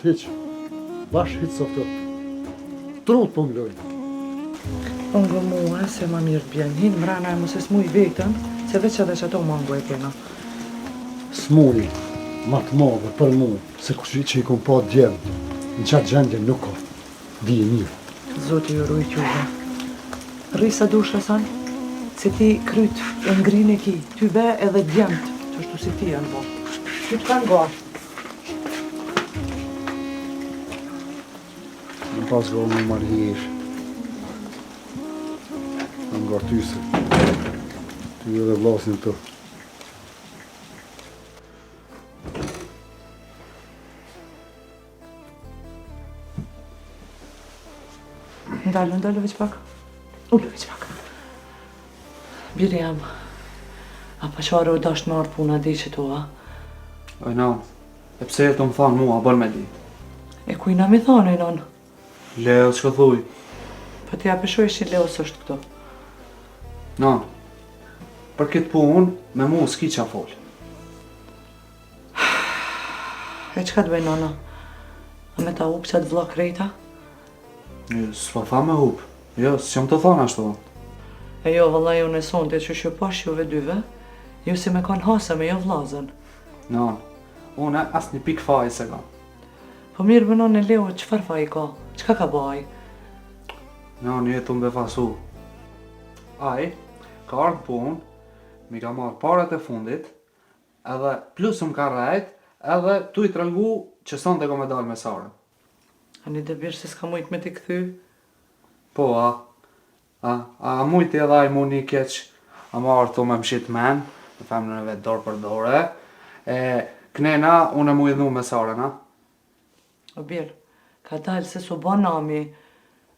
hiç. Bash hiç softë. Trut po mloj. Unë vë muhe se ma mirë t'bjen. Hinë mrena e mëse s'muj vetën, se veç edhe që ato mangu e kena. Smuri, ma të madhe për mu, se kush që i kom pa djevë, në qatë gjendje nuk ka. Di e mirë. Zoti ju rujt juve. Risa dusha san, se ti kryt e ngrin e ki, ty be edhe djemët, që shtu si ti janë bo. Ty t'kanë go. Në pas go më marrjesh. Në nga tyse. Ty edhe vlasin të. Ndalë veç pak. Ullë veç pak. Biri jam. A pa qare u dasht me arë puna di që tu, a? Oj, nan, e pse e të më thanë mua, bërë me di? E kujna mi thonë, non? Leo, që thuj? Po t'ja pëshoj që Leo s'është këto. Nan, për këtë punë, me mu s'ki qa folë. E qka t'bëj, nona? A me ta upë qatë vlla krejta? S'po tha me hupë. Jo, s'jam të thonë ashtu. E jo, valla ju në sonte që shë pash juve dyve, ju si me kanë hasa me jo vlazën. Nan, une as një pikë faj se kam. Po mirë më nane Leo, qëfar fa i ka? Qka ka baj? Nan, jetu më befasu. Ai, ka ardhë punë, mi ka marrë parat e fundit, edhe plus më ka rajt, edhe tu i tregu që sonte ko me dalë me Sarën. A një dëbirë se s'ka mujt me t'i këthy? Po, a mujti edhe ai mu një keq, a marrë tu me mshit men, në femnën e vetë dorë për dore, knena, unë e mu i dhu me Sarën, a? O birë, ka dalë se su ba nami,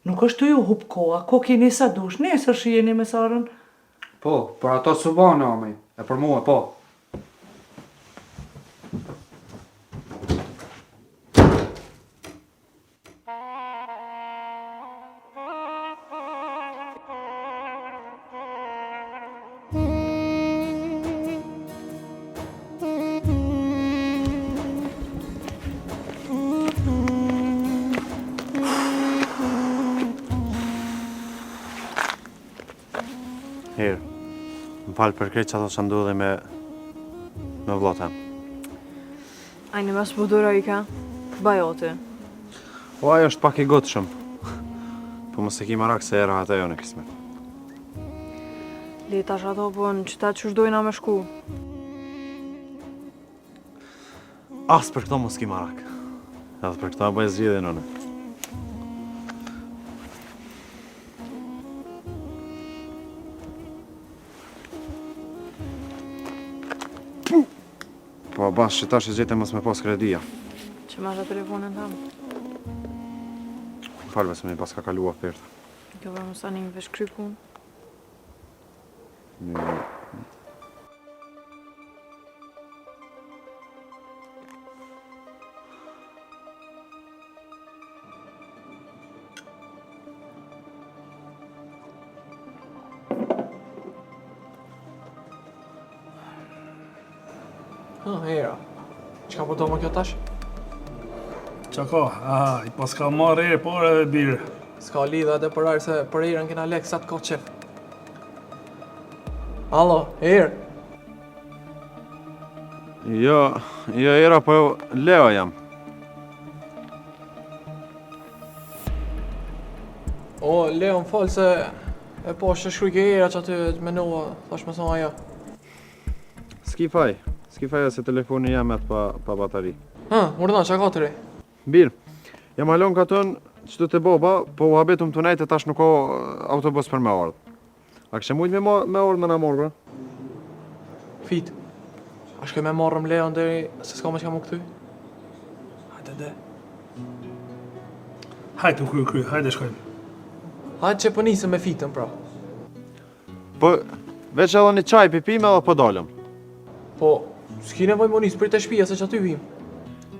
nuk është të ju hup koha, ko kini sa dush, nesër shijeni me Sarën? Po, për ato su ba nami, e për mua, po. Herë, më falë për krejt që ato që ndodhe me vllata. Ajni mas budura i ka, bajote. O, ajo është pak i gotë shumë. Po mëse ki marak se era ata jo në kismet. Letash ato po në qytet që shdojna me shku. As për këto mos ki marak. Edhe për këto bëj zgjidhje nëne. Po, bas, që tash e gjete mos me pas kredia. Që ma shë telefonin tam. Falve se me pas ka kalu oferta. Kjo vë mësa një vesh kry pun. Hera, qka po do më kjo tash? Qa ka? I pas ka marrë erë, por edhe birë. S'ka lidha edhe për arë se për erën kena lek sa t'ka qef. Allo, erë? Jo, era, po Leo jam. O, Leo më falë se e po që shkruj ke era që aty të menua, thash me thonë ajo. S'ki faj se telefoni jam atë pa batari. Urdhna, qa ka të re? Birë, jam halon ka tënë që të boba, po u habetum të nejtë e tash nuk ka autobus për me ardhë. A kështë mujtë me ardhë me na morë, bra? Fit, a shkoj me marrëm Leon deri se s'ka me që ka mu këty? Hajde de. Hajde u kry, hajde shkojmë. Hajde që po nisëm me fitën, pra. Po, veç edhe një qaj pipime edhe po dalëm. Po, s'ki nevoj më nisë për të shpia se që aty vim.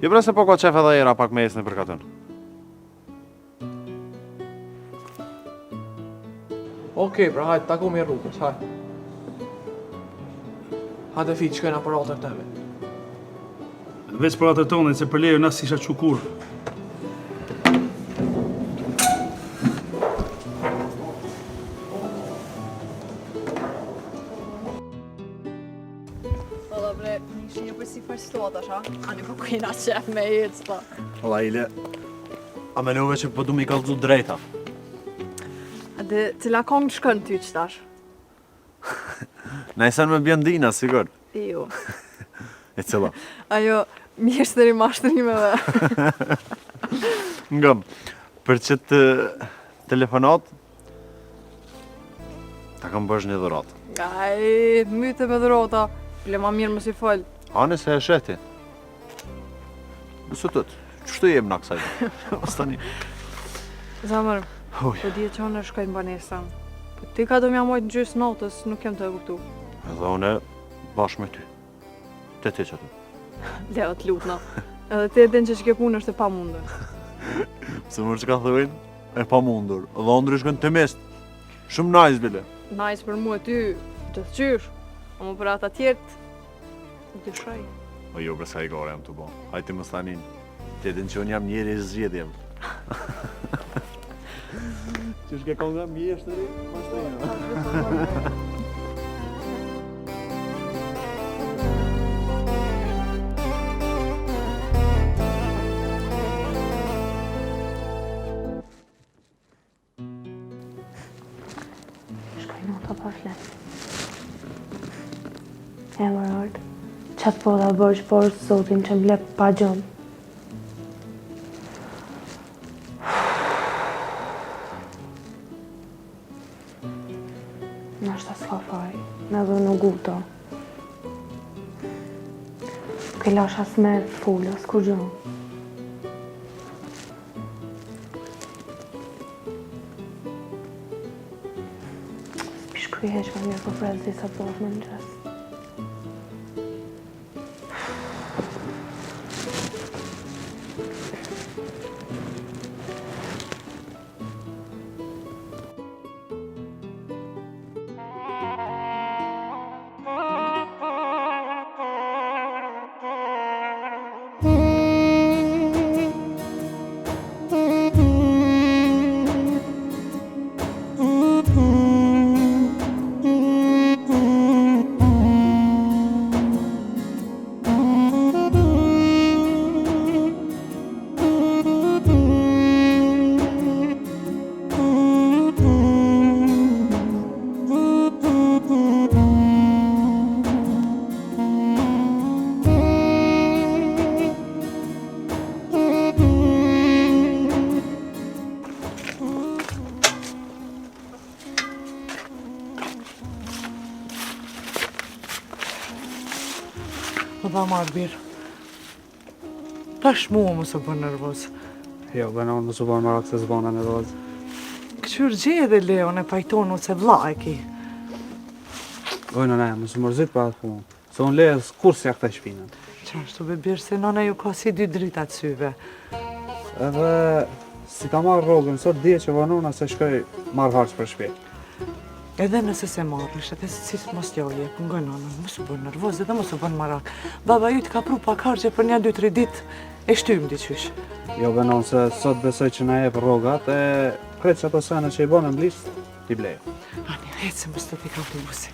Jo bre se po ka qef edhe era pak me esni për katën. Okej, pra hajde, takomi e rrugës, hajde. Hajde fit, shkojna për atër teme. Veç për atër tonë, se për lejo nësë isha qukur. Valla bre, ishin një përsi për sot, asha? Ani po kujna qef me ecë, pa. Valla Ile, a menove që po du mi kallëzu drejta. A dhe cila kongë shkën ty qëtash? Na i sen me bjendina, sigur. Jo. E cila? Ajo, mjeshtëri mashtërimeve. Ngëm, për qëtë telefonat, ta kam bësh një dhurat. Aj, myte me dhurota. Ble ma mirë më si fol. Ane se e sheti. Nësë tëtë, qështu jem në kësaj? Ostani. Zamër, Uj. po dje që unë shkojnë banesën. Po ti ka do mja mojtë në gjysë natës, nuk jem të e kuptu. Edhe une bashkë me ty. Te ti që ty. Leo të lutna. Edhe ti e din që ke punë është e pa mundën. Se mërë që ka thëvin, e pa mundur. Dhe ndrë shkën të mest. Shumë nice, bile. Nice për mu e ty, të të qysh. A më për ata tjertë, në të shaj. O jo, bresa i gore jam të bo. Hajti më stanin. Ti edhin që unë jam njeri i zgjedhjem. Që shke konga mjeshtëri, mashtëri. Shkoj në të përflet. E më rërdë, qatë po da bësh por zotin që mblep pa gjonë. Nashta s'ka faj, me dhe në guto. Këllash as me full, as kur gjonë. Shkruj heq më mirë për frezë disa të me në gjesë. Baba marrë birë. Tash mua më së bërë nervoz. Jo, benon më subon marak se zbona në rozë. Këqyr gje dhe Leon e pajtonu se vlla e ki. Ojnë ne, më së mërzit për atë punë. Se unë lejës kur se ja këta shpinën. Qashtu be birë se nana ju ka si dy drita të syve. Edhe si ka marrë rogën, sot dje që vanona se shkoj marrë harç për shpi. Edhe nëse se marrësh, edhe si mos t'joje, pëngoj nana, më së bërë nervoz edhe më së bërë marak. Baba ju t'ka pru pak hargje për 1-2-3 dit, e shtymë diqysh. Jo benon se sot besoj që na jep rrogat e kretë që ato sene që i bënë në blisë, t'i blejo. Ani, hecë më së të t'i ka autobusi.